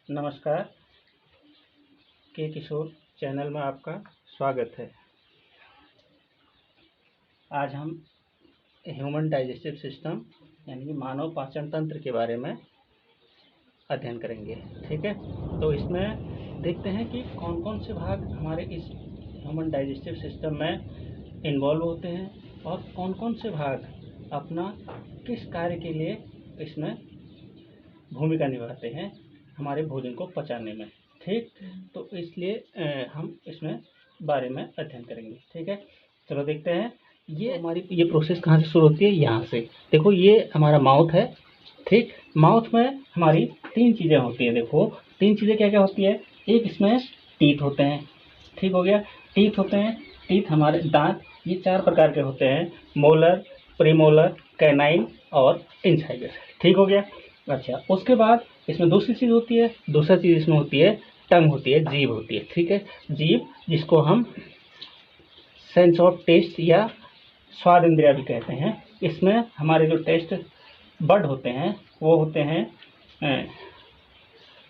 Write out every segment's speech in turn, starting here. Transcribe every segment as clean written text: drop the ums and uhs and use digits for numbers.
नमस्कार, के किशोर चैनल में आपका स्वागत है। आज हम ह्यूमन डाइजेस्टिव सिस्टम यानी कि मानव पाचन तंत्र के बारे में अध्ययन करेंगे। ठीक है, तो इसमें देखते हैं कि कौन कौन से भाग हमारे इस ह्यूमन डाइजेस्टिव सिस्टम में इन्वॉल्व होते हैं और कौन कौन से भाग अपना किस कार्य के लिए इसमें भूमिका निभाते हैं हमारे भोजन को पचाने में। ठीक, तो इसलिए हम इसमें बारे में अध्ययन करेंगे। ठीक है, चलो देखते हैं। ये हमारी प्रोसेस कहाँ से शुरू होती है, यहाँ से देखो। ये हमारा माउथ है। ठीक, माउथ में हमारी तीन चीज़ें होती है। देखो, तीन चीज़ें क्या क्या होती है। एक इसमें टीथ होते हैं। ठीक हो गया, टीथ होते हैं। टीथ हमारे दांत, ये चार प्रकार के होते हैं: मोलर, प्रीमोलर, कैनाइन और इंसाइजर। ठीक हो गया। अच्छा, उसके बाद इसमें दूसरी चीज़ होती है। दूसरा चीज़ इसमें होती है टंग होती है, जीभ होती है। ठीक है, जीभ, जिसको हम सेंस ऑफ टेस्ट या स्वाद इंद्रिया भी कहते हैं। इसमें हमारे जो टेस्ट बड होते हैं वो होते हैं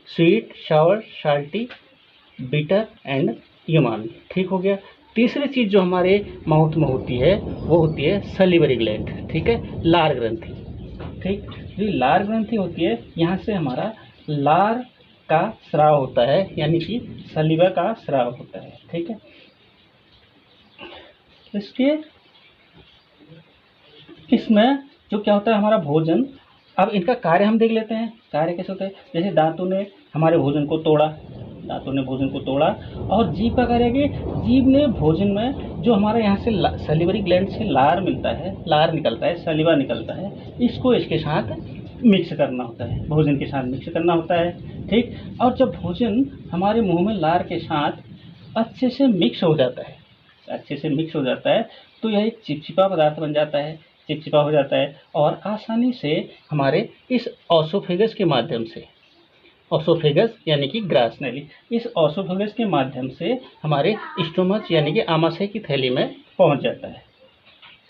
sweet, sour, salty, bitter and umami. ठीक हो गया। तीसरी चीज़ जो हमारे माउथ में होती है वो होती है सलीवरी ग्लैंड। ठीक है, लार ग्रंथि। ठीक, जो लार ग्रंथि होती है, यहाँ से हमारा लार का स्राव होता है, यानी कि सलीवा का स्राव होता है। ठीक है, इसमें जो क्या होता है हमारा भोजन, अब इनका कार्य हम देख लेते हैं। कार्य कैसे होता है, जैसे दांतों ने हमारे भोजन को तोड़ा, दांतों ने भोजन को तोड़ा। और जीभ का कार्य है कि जीभ ने भोजन में जो हमारा यहाँ से सलीवरी ग्लैंड से लार मिलता है, लार निकलता है, सलीवा निकलता है, इसको इसके साथ मिक्स करना होता है, भोजन के साथ मिक्स करना होता है। ठीक, और जब भोजन हमारे मुंह में लार के साथ अच्छे से मिक्स हो जाता है, अच्छे से मिक्स हो जाता है, तो यह एक चिपचिपा पदार्थ बन जाता है, चिपचिपा हो जाता है। और आसानी से हमारे इस ऑसोफेगस के माध्यम से, ऑसोफेगस यानी कि ग्रास नली, इस ऑसोफेगस के माध्यम से हमारे स्टोमच यानी कि आमाशय की थैली में पहुंच जाता है।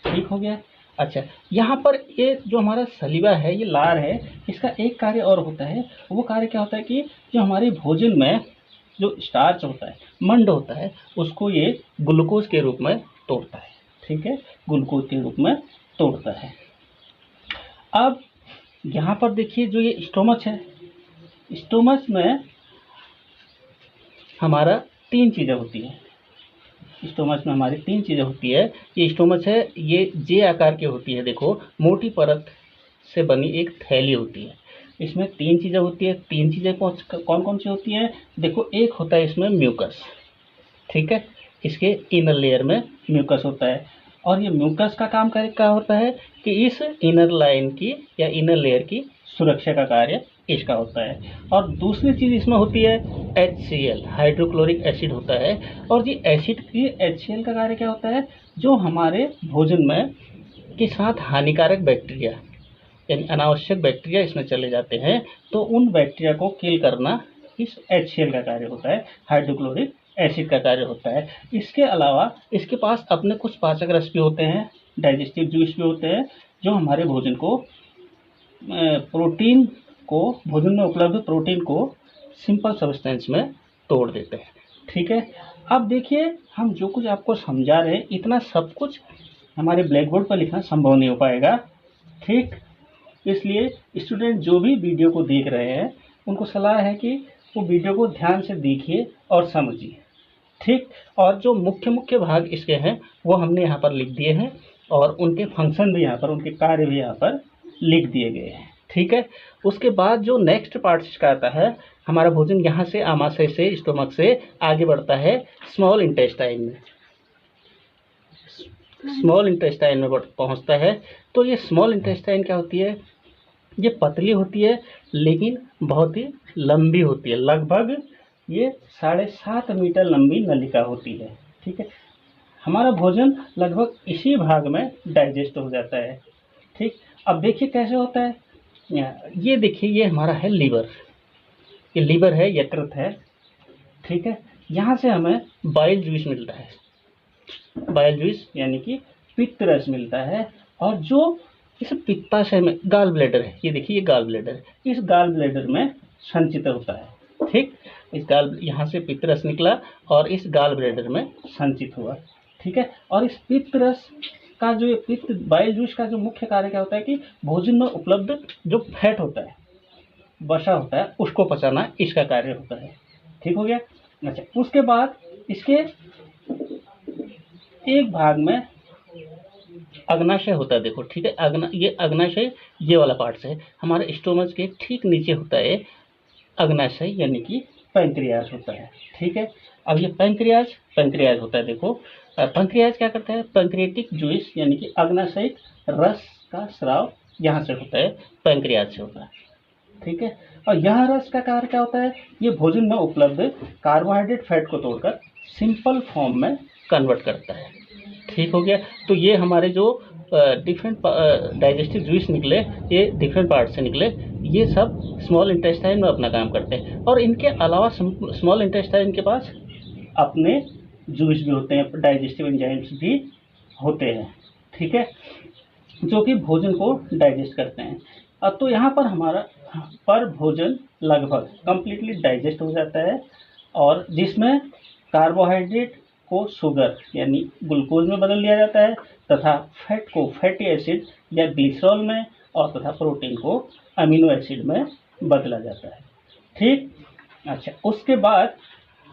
ठीक हो गया। अच्छा, यहाँ पर ये जो हमारा सलीवा है, ये लार है, इसका एक कार्य और होता है। वो कार्य क्या होता है कि जो हमारे भोजन में जो स्टार्च होता है, मंड होता है, उसको ये ग्लूकोज के रूप में तोड़ता है। ठीक है, ग्लूकोज के रूप में तोड़ता है। अब यहाँ पर देखिए, जो ये स्टोमच है, स्टोमच में हमारा तीन चीज़ें होती हैं। स्टोमच में हमारी तीन चीज़ें होती है। ये स्टोमच है, ये जे आकार की होती है। देखो, मोटी परत से बनी एक थैली होती है। इसमें तीन चीज़ें होती है। तीन चीज़ें कौन कौन सी होती हैं, देखो। एक होता है इसमें म्यूकस। ठीक है, इसके इनर लेयर में म्यूकस होता है। और ये म्यूकस का काम क्या होता है कि इस इनर लाइन की या इनर लेयर की सुरक्षा का कार्य इसका होता है। और दूसरी चीज़ इसमें होती है HCl, हाइड्रोक्लोरिक एसिड होता है। और ये एसिड की HCl का कार्य क्या होता है, जो हमारे भोजन में के साथ हानिकारक बैक्टीरिया यानी अनावश्यक बैक्टीरिया इसमें चले जाते हैं, तो उन बैक्टीरिया को किल करना इस HCl का कार्य होता है, हाइड्रोक्लोरिक एसिड का कार्य होता है। इसके अलावा इसके पास अपने कुछ पाचक रस भी होते हैं, डाइजेस्टिव जूस भी होते हैं, जो हमारे भोजन को प्रोटीन को, भोजन में उपलब्ध प्रोटीन को सिंपल सब्सटेंस में तोड़ देते हैं। ठीक है, अब देखिए, हम जो कुछ आपको समझा रहे हैं, इतना सब कुछ हमारे ब्लैक बोर्ड पर लिखना संभव नहीं हो पाएगा। ठीक, इसलिए स्टूडेंट जो भी वीडियो को देख रहे हैं, उनको सलाह है कि वो वीडियो को ध्यान से देखिए और समझिए। ठीक, और जो मुख्य मुख्य भाग इसके हैं वो हमने यहाँ पर लिख दिए हैं, और उनके फंक्शन भी यहाँ पर, उनके कार्य भी यहाँ पर लिख दिए गए हैं। ठीक है, उसके बाद जो नेक्स्ट पार्ट इसका आता है, हमारा भोजन यहाँ से आमाशय से, स्टोमक से आगे बढ़ता है स्मॉल इंटेस्टाइन में, स्मॉल इंटेस्टाइन में पहुँचता है। तो ये स्मॉल इंटेस्टाइन क्या होती है, ये पतली होती है लेकिन बहुत ही लंबी होती है। लगभग ये 7.5 मीटर लंबी नलिका होती है। ठीक है, हमारा भोजन लगभग इसी भाग में डाइजेस्ट हो जाता है। ठीक, अब देखिए कैसे होता है। ये देखिए, ये हमारा है लीवर, ये लीवर है, यकृत है। ठीक है, यहाँ से हमें बाइल जूस मिलता है, बाइल जूस यानी कि पित्त रस मिलता है। और जो इस पित्ताशय में गाल ब्लैडर है, ये देखिए, ये गाल ब्लैडर है, इस गाल ब्लैडर में संचित होता है। ठीक। इस गाल यहाँ से पित्तरस निकला और इस गाल ब्लैडर में संचित हुआ, ठीक है। और इस पित्तरस का जो पित्त बाइल जूस का जो मुख्य कार्य क्या होता है कि भोजन में उपलब्ध जो फैट होता है, वसा होता है, उसको पचाना इसका कार्य होता है। ठीक हो गया। अच्छा, उसके बाद इसके एक भाग में अग्नाशय होता है, देखो ठीक है। ये अग्नाशय ये वाला पार्ट से है, हमारे स्टोमच के ठीक नीचे होता है अग्नाशय, यानी कि पैंक्रियाज होता है, ठीक है। अब ये पैंक्रियाज होता है, देखो पैंक्रियाज क्या करता है, पैंक्रियाटिक जूस यानी कि अग्नाशयिक रस का स्राव यहाँ से होता है, पैंक्रियाज से होता है, ठीक है। और यह रस का कार्य क्या होता है, ये भोजन में उपलब्ध कार्बोहाइड्रेट फैट को तोड़कर सिंपल फॉर्म में कन्वर्ट करता है। ठीक हो गया। तो ये हमारे जो डिफरेंट डाइजेस्टिव जूस निकले, ये डिफरेंट पार्ट से निकले, ये सब स्मॉल इंटेस्टाइन में अपना काम करते हैं। और इनके अलावा स्मॉल इंटेस्टाइन के पास अपने जूस भी होते हैं, डाइजेस्टिव एंजाइम्स भी होते हैं, ठीक है, जो कि भोजन को डाइजेस्ट करते हैं। अब तो यहाँ पर हमारा पर भोजन लगभग कंप्लीटली डाइजेस्ट हो जाता है, और जिसमें कार्बोहाइड्रेट को शुगर यानी ग्लूकोज में बदल दिया जाता है, तथा फैट को फैटी एसिड या ग्लिसरॉल में, और तथा प्रोटीन को अमीनो एसिड में बदला जाता है। ठीक। अच्छा, उसके बाद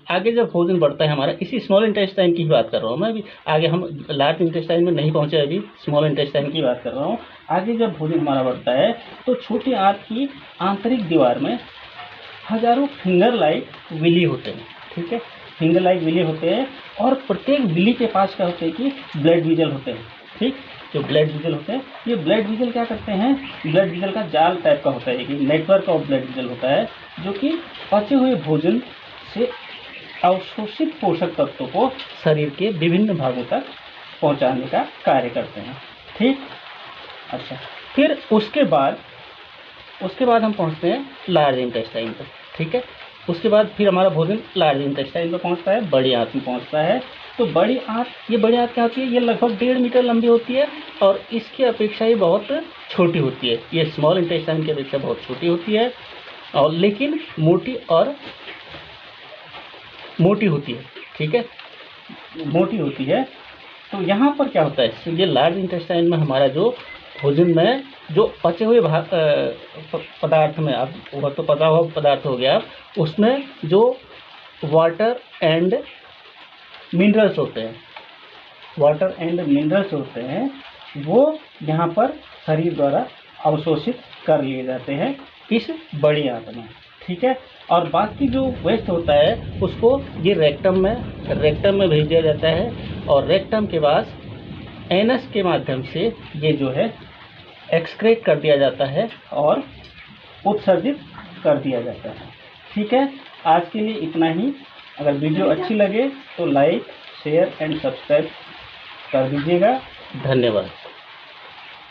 आगे जब भोजन बढ़ता है हमारा, इसी स्मॉल इंटेस्टाइन की बात कर रहा हूँ मैं अभी, आगे हम लार्ज इंटेस्टाइन में नहीं पहुँचे, अभी स्मॉल इंटेस्टाइन की बात कर रहा हूँ। आगे जब भोजन हमारा बढ़ता है तो छोटी आंत की आंतरिक दीवार में हजारों फिंगर लाइक विली होते हैं, ठीक है, फिंगर लाइक विली होते हैं। और प्रत्येक विली के पास क्या होते हैं कि ब्लड वीजल होते हैं, ठीक। जो ब्लड वीजल होते हैं, ये ब्लड वीजल क्या करते हैं, ब्लड वीजल का जाल टाइप का होता है, कि नेटवर्क ऑफ ब्लड वीजल होता है, जो कि पचे हुए भोजन से अवशोषित पोषक तत्वों को शरीर के विभिन्न भागों तक पहुंचाने का कार्य करते हैं, ठीक। अच्छा, फिर उसके बाद हम पहुंचते हैं लार्ज इंटेस्टाइन पर, ठीक है। उसके बाद फिर हमारा भोजन लार्ज इंटेस्टाइन पर पहुंचता है, बड़ी आंत में पहुंचता है। तो बड़ी आंत क्या होती है, ये लगभग 1.5 मीटर लंबी होती है, और इसकी अपेक्षा ये बहुत छोटी होती है। ये स्मॉल इंटेस्टाइन की अपेक्षा बहुत छोटी होती है, और लेकिन मोटी होती है, ठीक है, मोटी होती है। तो यहाँ पर क्या होता है, ये लार्ज इंटेस्टाइन में हमारा जो भोजन में जो पचे हुए पदार्थ में, अब वह तो पचा हुआ पदार्थ हो गया, उसमें जो वाटर एंड मिनरल्स होते हैं, वो यहाँ पर शरीर द्वारा अवशोषित कर लिए जाते हैं इस बड़ी आंत में, ठीक है। और बाकी जो वेस्ट होता है उसको ये रेक्टम में भेज दिया जाता है, और रेक्टम के बाद एनस के माध्यम से ये जो है एक्सक्रेट कर दिया जाता है और उत्सर्जित कर दिया जाता है, ठीक है। आज के लिए इतना ही। अगर वीडियो अच्छी लगे तो लाइक, शेयर एंड सब्सक्राइब कर दीजिएगा। धन्यवाद।